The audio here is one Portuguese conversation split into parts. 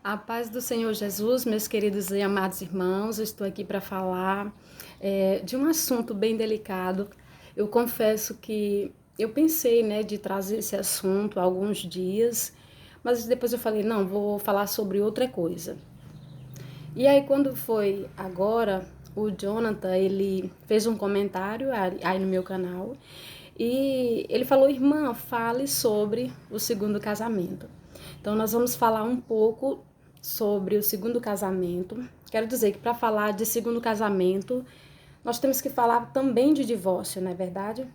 A paz do Senhor Jesus, meus queridos e amados irmãos, eu estou aqui para falar de um assunto bem delicado. Eu confesso que eu pensei, de trazer esse assunto há alguns dias, mas depois eu falei, não, vou falar sobre outra coisa. E aí quando foi agora, o Jonathan, ele fez um comentário aí no meu canal e ele falou, irmã, fale sobre o segundo casamento. Então nós vamos falar um pouco sobre o segundo casamento. Quero dizer que para falar de segundo casamento, nós temos que falar também de divórcio, não é verdade?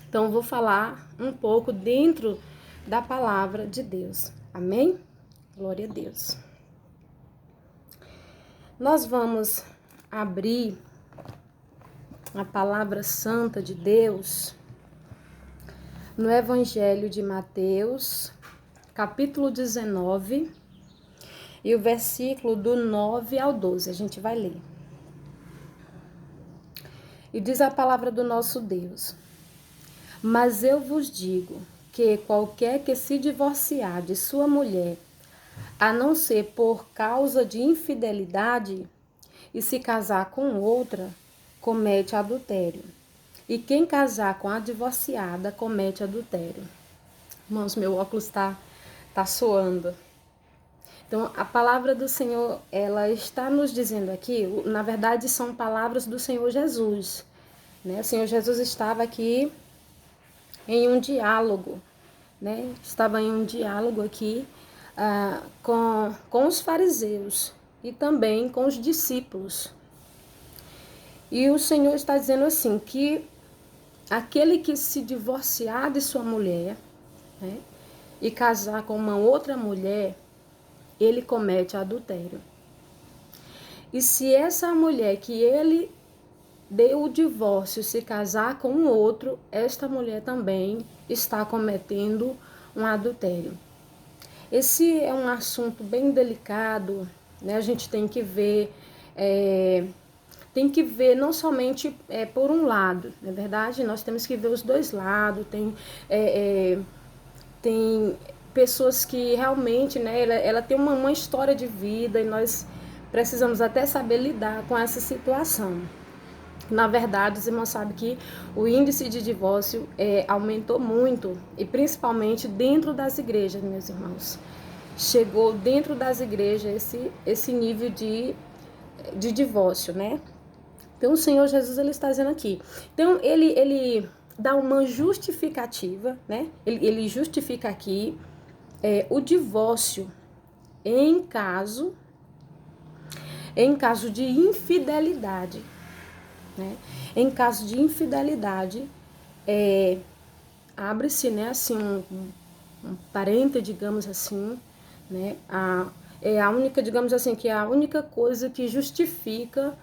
Então eu vou falar um pouco dentro da palavra de Deus. Amém? Glória a Deus. Nós vamos abrir a palavra santa de Deus no Evangelho de Mateus, capítulo 19, e o versículo do 9 ao 12. A gente vai ler. E diz a palavra do nosso Deus: Mas eu vos digo que qualquer que se divorciar de sua mulher, a não ser por causa de infidelidade, e se casar com outra, comete adultério. E quem casar com a divorciada, comete adultério. Irmãos, meu óculos tá soando. Então, a palavra do Senhor, ela está nos dizendo aqui, na verdade, são palavras do Senhor Jesus, né? O Senhor Jesus estava aqui em um diálogo, né? Estava em um diálogo aqui com os fariseus e também com os discípulos. E o Senhor está dizendo assim, que aquele que se divorciar de sua mulher, né, e casar com uma outra mulher, ele comete adultério. E se essa mulher que ele deu o divórcio se casar com outro, esta mulher também está cometendo um adultério. Esse é um assunto bem delicado, né? A gente tem que ver não somente por um lado, não é verdade? Nós temos que ver os dois lados. Tem pessoas que realmente, né, ela tem uma história de vida e nós precisamos até saber lidar com essa situação. Na verdade, os irmãos sabem que o índice de divórcio aumentou muito, e principalmente dentro das igrejas, meus irmãos. Chegou dentro das igrejas esse nível de divórcio, né? Então, o Senhor Jesus, ele está dizendo aqui. Então, ele dá uma justificativa, né? Ele justifica aqui o divórcio em caso de infidelidade, né? Em caso de infidelidade, abre-se, né, assim, um parênteses, digamos assim, né? A única, digamos assim, que é a única coisa que justifica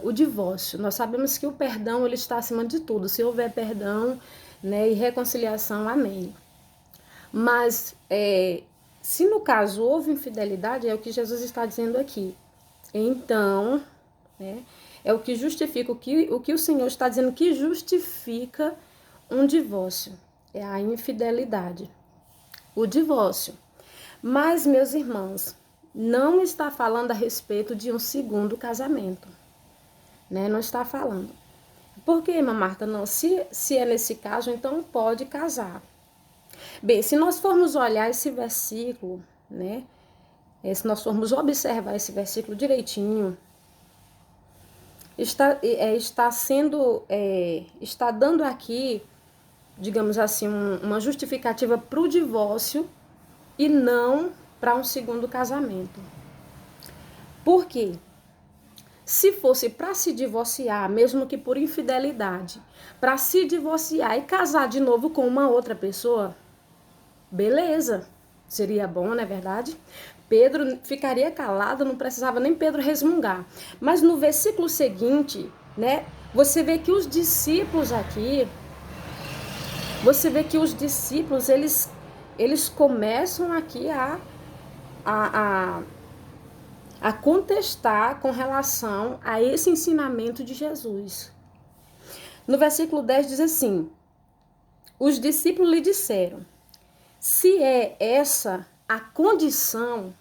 o divórcio. Nós sabemos que o perdão, ele está acima de tudo. Se houver perdão, né, e reconciliação, amém. Mas se no caso houve infidelidade, é o que Jesus está dizendo aqui. Então, né, é o que justifica, o que o Senhor está dizendo que justifica um divórcio. É a infidelidade, o divórcio. Mas, meus irmãos, não está falando a respeito de um segundo casamento, né? Não está falando. Por que, irmã Marta? Não, se é nesse caso, então pode casar. Bem, se nós formos olhar esse versículo, né? Se nós formos observar esse versículo direitinho, está dando aqui, digamos assim, uma justificativa para o divórcio e não para um segundo casamento. Por quê? Se fosse para se divorciar, mesmo que por infidelidade, para se divorciar e casar de novo com uma outra pessoa, beleza, seria bom, não é verdade? Pedro ficaria calado, não precisava nem Pedro resmungar. Mas no versículo seguinte, né, você vê que os discípulos aqui, eles começam aqui a contestar com relação a esse ensinamento de Jesus. No versículo 10 diz assim: os discípulos lhe disseram: se é essa a condição,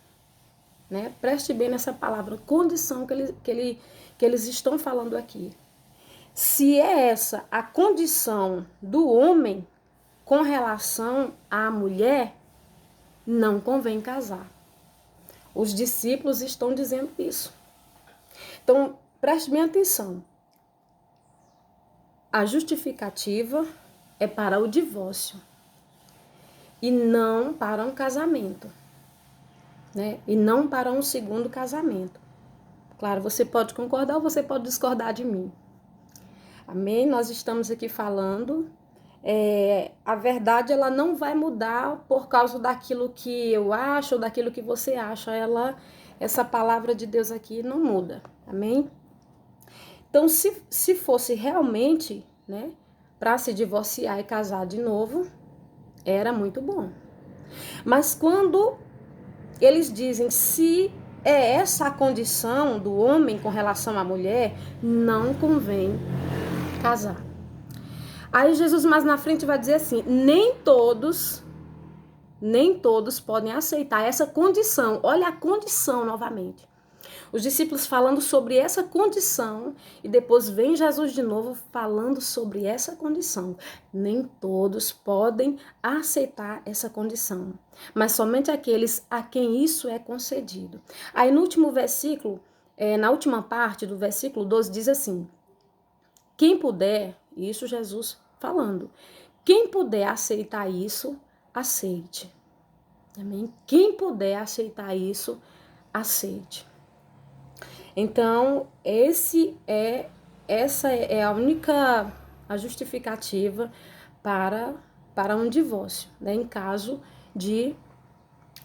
né? Preste bem nessa palavra, condição que eles estão falando aqui. Se é essa a condição do homem com relação à mulher, não convém casar. Os discípulos estão dizendo isso. Então, preste bem atenção. A justificativa é para o divórcio e não para um casamento, né? E não para um segundo casamento. Claro, você pode concordar ou você pode discordar de mim. Amém? Nós estamos aqui falando, a verdade ela não vai mudar por causa daquilo que eu acho ou daquilo que você acha. Essa palavra de Deus aqui não muda. Amém? Então, se fosse realmente, né, para se divorciar e casar de novo, era muito bom. Mas quando eles dizem se é essa a condição do homem com relação à mulher, não convém casar. Aí Jesus mais na frente vai dizer assim, nem todos podem aceitar essa condição. Olha a condição novamente. Os discípulos falando sobre essa condição e depois vem Jesus de novo falando sobre essa condição. Nem todos podem aceitar essa condição, mas somente aqueles a quem isso é concedido. Aí no último versículo, na última parte do versículo 12 diz assim, quem puder, isso Jesus falando, quem puder aceitar isso, aceite. Amém? Quem puder aceitar isso, aceite. Então, essa é a única justificativa para um divórcio, né, em caso de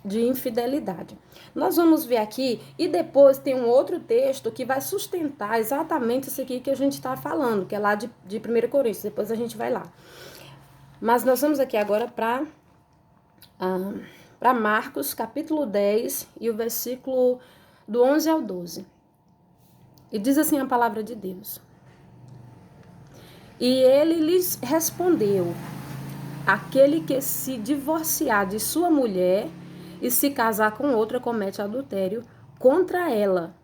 infidelidade. Nós vamos ver aqui, e depois tem um outro texto que vai sustentar exatamente isso aqui que a gente está falando, que é lá de 1 Coríntios, depois a gente vai lá. Mas nós vamos aqui agora para Marcos, capítulo 10, e o versículo do 11 ao 12. E diz assim a palavra de Deus. E ele lhes respondeu, aquele que se divorciar de sua mulher e se casar com outra comete adultério contra ela.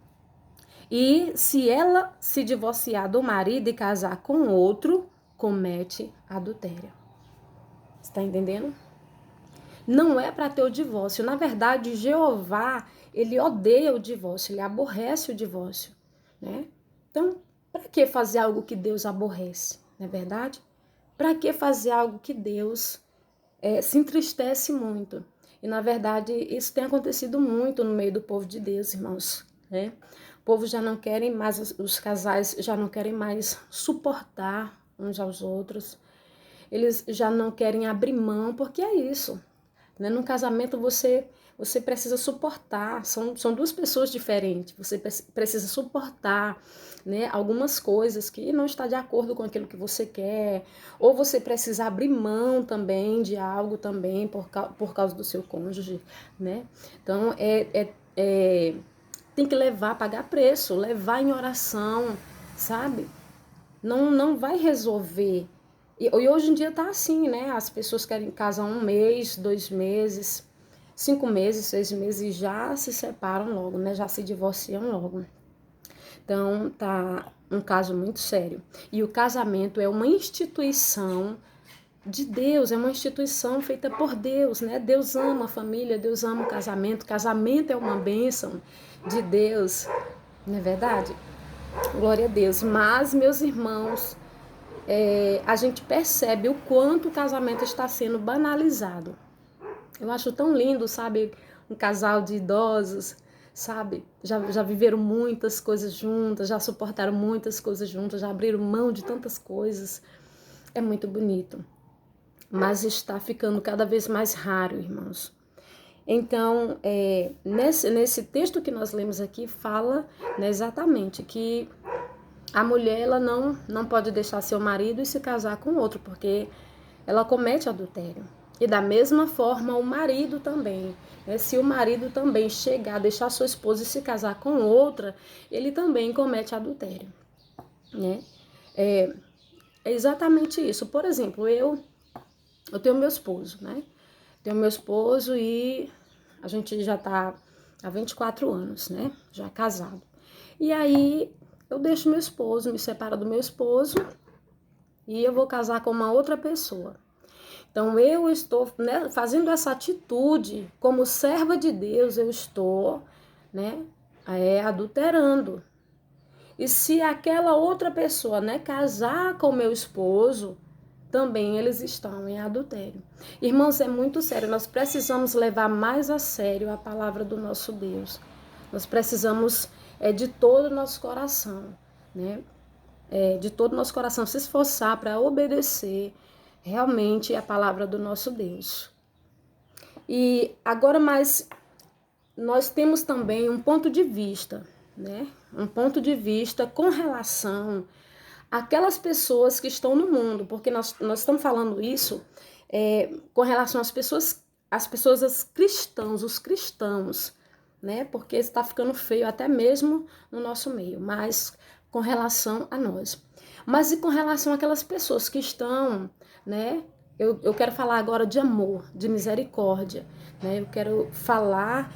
E se ela se divorciar do marido e casar com outro, comete adultério. Está entendendo? Não é para ter o divórcio. Na verdade, Jeová, ele odeia o divórcio, ele aborrece o divórcio, né? Então, para que fazer algo que Deus aborrece, não é verdade? Para que fazer algo que Deus se entristece muito? E, na verdade, isso tem acontecido muito no meio do povo de Deus, irmãos, né? O povo já não querem mais, os casais já não querem mais suportar uns aos outros. Eles já não querem abrir mão, porque é isso, né? Num casamento você precisa suportar, são duas pessoas diferentes, você precisa suportar, né, algumas coisas que não está de acordo com aquilo que você quer, ou você precisa abrir mão também de algo também por causa do seu cônjuge, né? Então, tem que pagar preço, levar em oração, sabe? Não vai resolver. E hoje em dia tá assim, né? As pessoas querem casar 1 mês, 2 meses, 5 meses, 6 meses e já se separam logo, né? Já se divorciam logo. Então, tá um caso muito sério. E o casamento é uma instituição de Deus, é uma instituição feita por Deus, né? Deus ama a família, Deus ama o casamento. Casamento é uma bênção de Deus, não é verdade? Glória a Deus. Mas, meus irmãos, a gente percebe o quanto o casamento está sendo banalizado. Eu acho tão lindo, sabe, um casal de idosos, sabe, já viveram muitas coisas juntas, já suportaram muitas coisas juntas, já abriram mão de tantas coisas. É muito bonito, mas está ficando cada vez mais raro, irmãos. Então, nesse texto que nós lemos aqui, fala, né, exatamente que a mulher ela não pode deixar seu marido e se casar com outro, porque ela comete adultério. E da mesma forma o marido também, né? Se o marido também chegar a deixar sua esposa e se casar com outra, ele também comete adultério, né? É exatamente isso. Por exemplo, eu tenho meu esposo, né? Tenho meu esposo e a gente já tá há 24 anos, né? Já casado. E aí eu deixo meu esposo, me separo do meu esposo e eu vou casar com uma outra pessoa. Então eu estou, né, fazendo essa atitude como serva de Deus, eu estou, né, adulterando. E se aquela outra pessoa, né, casar com meu esposo, também eles estão em adultério. Irmãos, é muito sério. Nós precisamos levar mais a sério a palavra do nosso Deus. Nós precisamos de todo o nosso coração, né? De todo o nosso coração se esforçar para obedecer realmente a palavra do nosso Deus. E agora mais, nós temos também um ponto de vista, né? Um ponto de vista com relação àquelas pessoas que estão no mundo, porque nós estamos falando isso com relação às pessoas cristãos, os cristãos, né? Porque está ficando feio até mesmo no nosso meio, mas com relação a nós. Mas e com relação àquelas pessoas que estão, né? Eu quero falar agora de amor, de misericórdia, né? Eu quero falar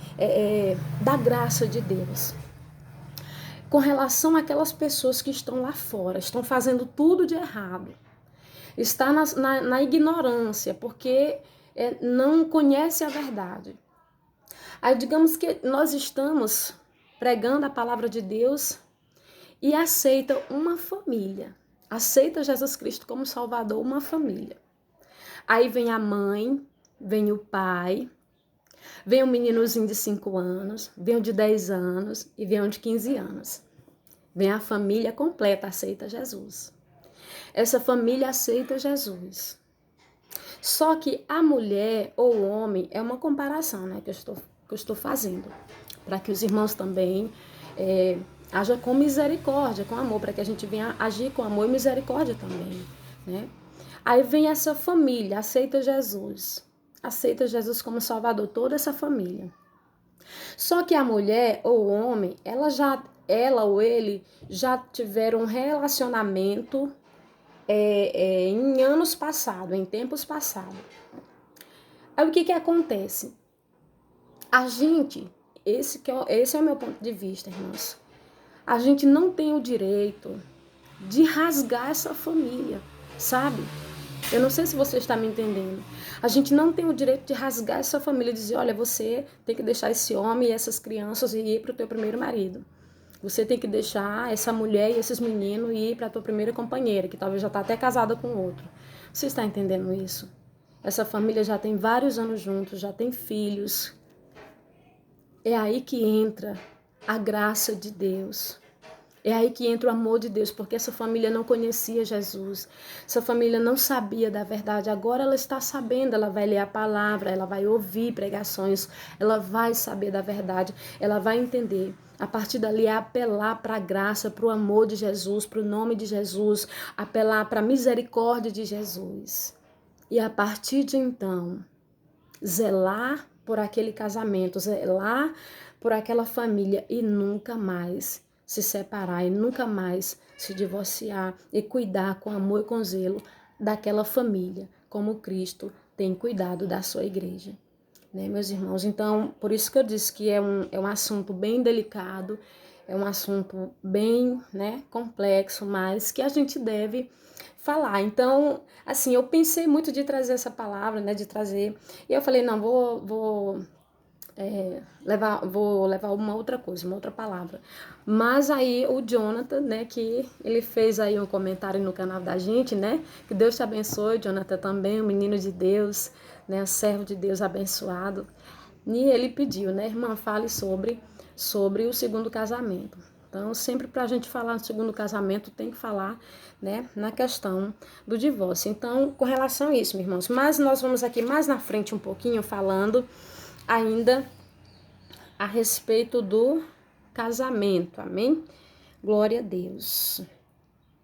da graça de Deus. Com relação àquelas pessoas que estão lá fora, estão fazendo tudo de errado, está na ignorância, porque não conhece a verdade. Aí digamos que nós estamos pregando a palavra de Deus e aceita uma família, aceita Jesus Cristo como Salvador, uma família. Aí vem a mãe, vem o pai, vem o meninozinho de 5 anos, vem o de 10 anos e vem o de 15 anos. Vem a família completa, aceita Jesus. Essa família aceita Jesus. Só que a mulher ou o homem é uma comparação, né, que eu estou fazendo, para que os irmãos também ajam com misericórdia, com amor, para que a gente venha agir com amor e misericórdia também, né? Aí vem essa família, aceita Jesus como Salvador, toda essa família. Só que a mulher ou o homem, ela ou ele já tiveram um relacionamento em anos passados, em tempos passados. Aí o que acontece? A gente, esse é o meu ponto de vista, irmãos. A gente não tem o direito de rasgar essa família, sabe? Eu não sei se você está me entendendo. A gente não tem o direito de rasgar essa família e dizer, olha, você tem que deixar esse homem e essas crianças e ir para o teu primeiro marido. Você tem que deixar essa mulher e esses meninos e ir para a tua primeira companheira, que talvez já está até casada com outro. Você está entendendo isso? Essa família já tem vários anos juntos, já tem filhos. É aí que entra a graça de Deus. É aí que entra o amor de Deus, porque essa família não conhecia Jesus. Essa família não sabia da verdade. Agora ela está sabendo, ela vai ler a palavra, ela vai ouvir pregações, ela vai saber da verdade, ela vai entender. A partir dali é apelar para a graça, para o amor de Jesus, para o nome de Jesus, apelar para a misericórdia de Jesus. E a partir de então, zelar por aquele casamento, zelar por aquela família e nunca mais se separar e nunca mais se divorciar e cuidar com amor e com zelo daquela família, como Cristo tem cuidado da sua igreja, né, meus irmãos? Então, por isso que eu disse que é um assunto bem delicado, é um assunto bem, né, complexo, mas que a gente deve falar. Então, assim, eu pensei muito de trazer essa palavra, né, e eu falei, não, vou levar uma outra coisa, uma outra palavra. Mas aí o Jonathan, né, que ele fez aí um comentário no canal da gente, né, que Deus te abençoe, Jonathan também, um menino de Deus, né, servo de Deus abençoado. E ele pediu, né, irmã, fale sobre o segundo casamento. Então, sempre para a gente falar no segundo casamento, tem que falar, né, na questão do divórcio. Então, com relação a isso, meus irmãos, mas nós vamos aqui mais na frente um pouquinho falando ainda a respeito do casamento, amém? Glória a Deus.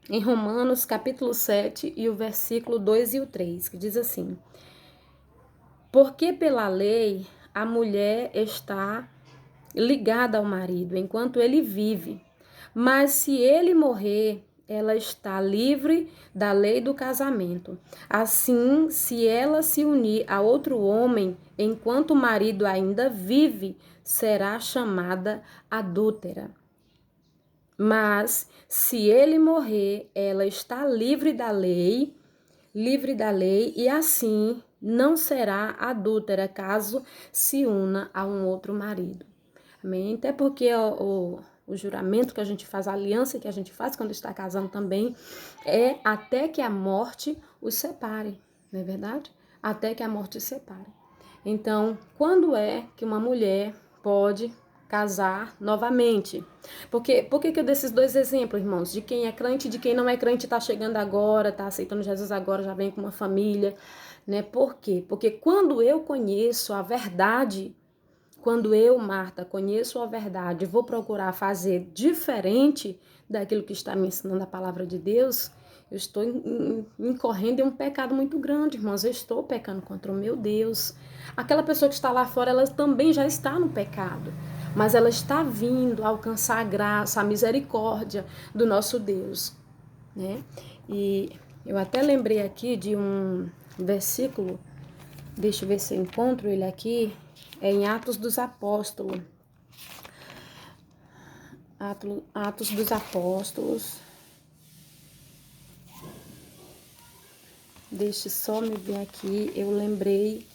Em Romanos, capítulo 7, e o versículo 2 e o 3, que diz assim: porque pela lei a mulher está ligada ao marido enquanto ele vive, mas se ele morrer, ela está livre da lei do casamento. Assim, se ela se unir a outro homem enquanto o marido ainda vive, será chamada adúltera. Mas, se ele morrer, ela está livre da lei, e assim não será adúltera caso se una a um outro marido. Amém? Até porque o juramento que a gente faz, a aliança que a gente faz quando está casando também, é até que a morte os separe, não é verdade? Até que a morte os separe. Então, quando é que uma mulher pode casar novamente? Por que eu dei esses dois exemplos, irmãos? De quem é crente e de quem não é crente, está chegando agora, está aceitando Jesus agora, já vem com uma família, né? Por quê? Porque quando eu conheço a verdade, quando eu, Marta, conheço a verdade, vou procurar fazer diferente daquilo que está me ensinando a palavra de Deus, eu estou incorrendo em um pecado muito grande, irmãos. Eu estou pecando contra o meu Deus. Aquela pessoa que está lá fora, ela também já está no pecado, mas ela está vindo alcançar a graça, a misericórdia do nosso Deus, né? E eu até lembrei aqui de um versículo, deixa eu ver se eu encontro ele aqui, é em Atos dos Apóstolos. Atos dos Apóstolos. Deixa só me ver aqui, eu lembrei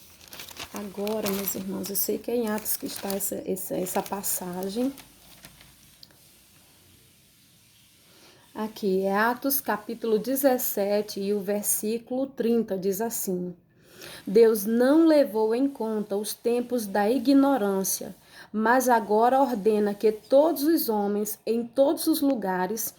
agora, meus irmãos, eu sei que é em Atos que está essa passagem. Aqui, é Atos capítulo 17 e o versículo 30 diz assim: Deus não levou em conta os tempos da ignorância, mas agora ordena que todos os homens, em todos os lugares,